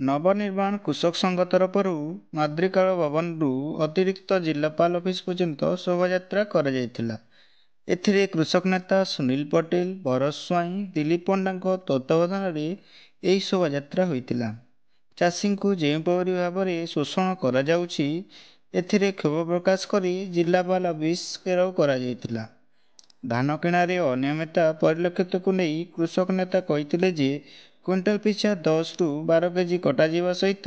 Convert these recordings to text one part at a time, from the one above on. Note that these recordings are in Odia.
ନବନିର୍ମାଣ କୃଷକ ସଂଘ ତରଫରୁ ମାଦ୍ରିକାଳ ଭବନରୁ ଅତିରିକ୍ତ ଜିଲ୍ଲାପାଳ ଅଫିସ ପର୍ଯ୍ୟନ୍ତ ଶୋଭାଯାତ୍ରା କରାଯାଇଥିଲା। ଏଥିରେ କୃଷକ ନେତା ସୁନୀଲ ପଟେଲ, ଭରତ ସ୍ୱାଇଁ, ଦିଲ୍ଲୀପ ପଣ୍ଡାଙ୍କ ତତ୍ତ୍ୱାବଧାନରେ ଏହି ଶୋଭାଯାତ୍ରା ହୋଇଥିଲା। ଚାଷୀଙ୍କୁ ଯେଉଁପରି ଭାବରେ ଶୋଷଣ କରାଯାଉଛି, ଏଥିରେ କ୍ଷୋଭ ପ୍ରକାଶ କରି ଜିଲ୍ଲାପାଳ ଅଫିସ ଘେରାଉ କରାଯାଇଥିଲା। ଧାନ କିଣାରେ ଅନିୟମିତତା ପରିଲକ୍ଷିତକୁ ନେଇ କୃଷକ ନେତା କହିଥିଲେ ଯେ କ୍ୱିଣ୍ଟାଲ ପିଛା 10ରୁ 12 କେଜି କଟାଯିବା ସହିତ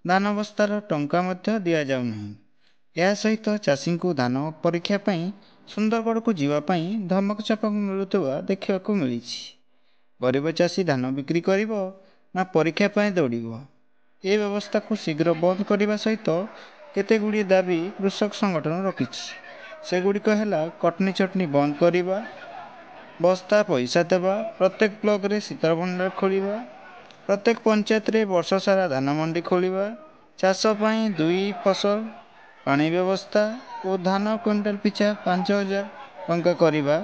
ଧାନ ବସ୍ତାର ଟଙ୍କା ମଧ୍ୟ ଦିଆଯାଉନାହିଁ। ଏହା ସହିତ ଚାଷୀଙ୍କୁ ଧାନ ପରୀକ୍ଷା ପାଇଁ ସୁନ୍ଦରଗଡ଼କୁ ଯିବା ପାଇଁ ଧମକ ଚମକ ମିଳୁଥିବା ଦେଖିବାକୁ ମିଳିଛି। ଗରିବ ଚାଷୀ ଧାନ ବିକ୍ରି କରିବ ନା ପରୀକ୍ଷା ପାଇଁ ଦୌଡ଼ିବ? ଏ ବ୍ୟବସ୍ଥାକୁ ଶୀଘ୍ର ବନ୍ଦ କରିବା ସହିତ କେତେଗୁଡ଼ିଏ ଦାବି କୃଷକ ସଂଗଠନ ରଖିଛି। ସେଗୁଡ଼ିକ ହେଲା କଟନୀ ଚଟନୀ ବନ୍ଦ କରିବା, ବସ୍ତା ପଇସା ଦେବା, ପ୍ରତ୍ୟେକ ବ୍ଲକରେ ଶୀତଳ ଭଣ୍ଡାର ଖୋଲିବା, ପ୍ରତ୍ୟେକ ପଞ୍ଚାୟତରେ ବର୍ଷ ସାରା ଧାନ ମଣ୍ଡି ଖୋଲିବା, ଚାଷ ପାଇଁ 2 ଫସଲ ପାଣି ବ୍ୟବସ୍ଥା ଓ ଧାନ କ୍ୱିଣ୍ଟାଲ ପିଛା 5,000 ଟଙ୍କା କରିବା।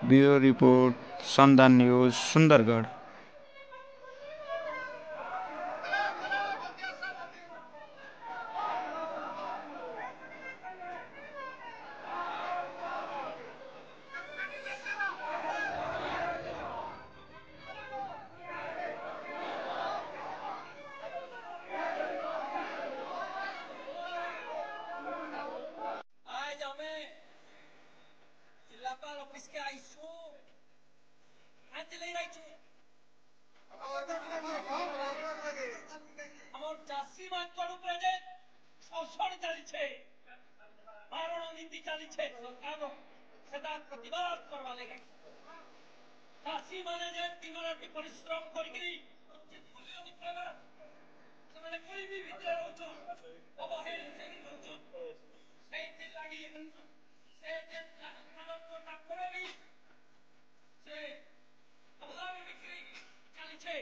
ବ୍ୟୁରୋ ରିପୋର୍ଟ, ସନ୍ଧ୍ୟା ନ୍ୟୁଜ, ସୁନ୍ଦରଗଡ଼। आज हमें जिलापाल ऑफिस के आईसु आज ले रही छे हमर चासी मानकर ऊपर जे शोषण चली छे, मारण नीति चली छे, सरकार सेदा प्रतिवाद करवा लगे चासी माने जे दिन राति परिश्रम करके जे मूल्य निकला ସେମାନେ कोई भी ଭିତରେ ରହୁଛୁ ଅବହେଳିତ ରହୁଛୁ ସେଇଥିଲାଗି ସେ ଯେ ଧାନର ତାପରେ ବି ସେ ଅଭାବ ବିକ୍ରି ଚାଲିছে।